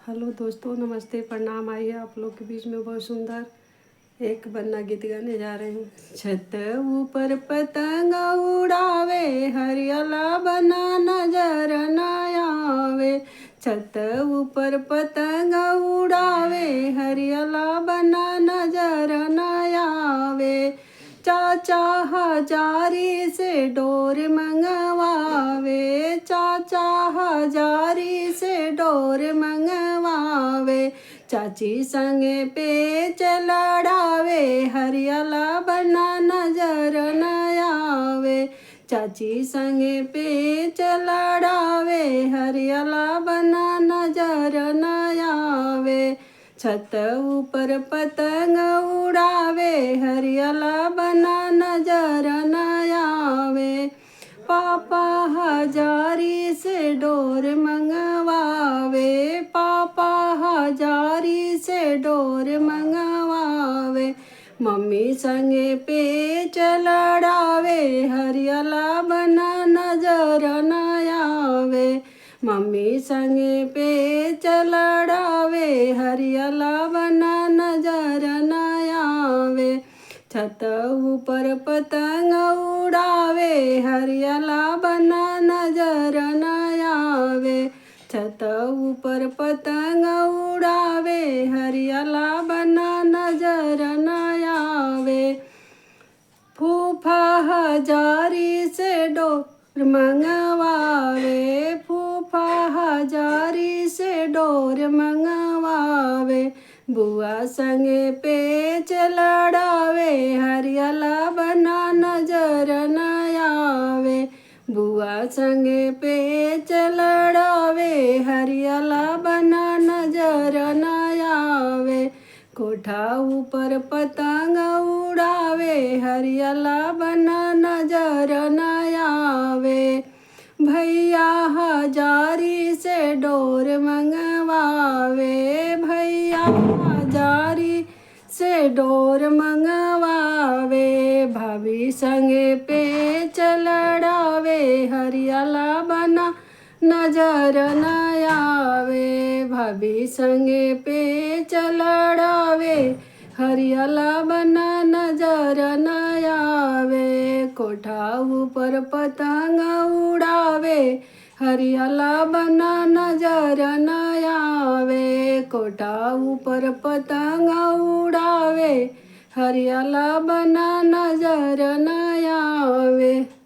Hello दोस्तों, नमस्ते, प्रणाम। आइए आप लोग के बीच में बहुत सुंदर एक वन्ना गीत गाने जा रही हूँ। छत ऊपर पतंग उड़ावे, हरियाला बना नजर न आवे। छत ऊपर पतंग उड़ावे, हरियाला बना नजर न आवे। चाचा हजारी से डोर मंगवावे, चाचा हजारी से डोर मंगवावे। चाची संगे पेच लड़ावे, हरियाला बना नजर न आवे। चाची संगे पेच लड़ावे, हरियाला बना नजर न आवे। छत ऊपर पतंग उड़ावे, हरियाला बना नजर न आवे। पापा हजारी से डोर मंगवावे, पापा हजारी से डोर मंगवावे। मम्मी संगे पेच लड़ावे, हरियाला बना नजर न आवे। मम्मी संगे पेच लड़ावे, हरियाला बना नजर न आवे। छत ऊपर पतंग उड़ावे, हरियाला बना नजर न आवे। छत ऊपर पतंग उड़ावे, हरियाला बना नजर न आवे। फूफा हजारी से डोर मंगवावे, फूफा हजारी से डोर मंगवावे। बुआ संगे पेच लड़ावे, हरियाला बना नजर न आवे। बुआ संगे पेच लड़ावे, हरियाला बना नजर न आवे। कोठा ऊपर पतंग उड़ावे, हरियाला बना नजर न आवे। भैया हजारी से डोर मंगवावे, भैया हजारी से डोर मंगवावे। भाभी संगे पेच लड़ावे, हरियाला बना नजर न आवे। भाभी संगे पेच लड़ावे, हरियाला बना नजर न आवे। कोठा ऊपर पतंग उड़ावे, हरियाला बना नजर न आवे। कोठा ऊपर पतंग उड़ावे, हरियाला बना नजर न आवे।